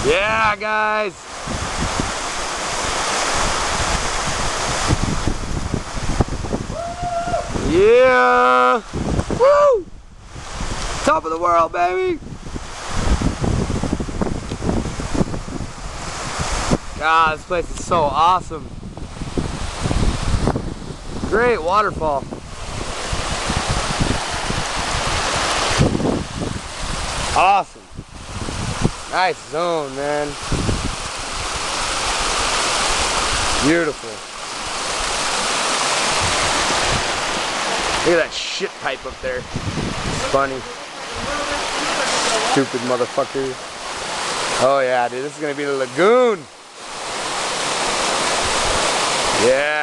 Yeah, guys. Yeah. Woo! Top of the world, baby. God, this place is so awesome. Great waterfall. Awesome. Nice zone, man. Beautiful. Look at that shit pipe up there. It's funny. Stupid motherfucker. Oh yeah, dude, this is gonna be the lagoon. Yeah.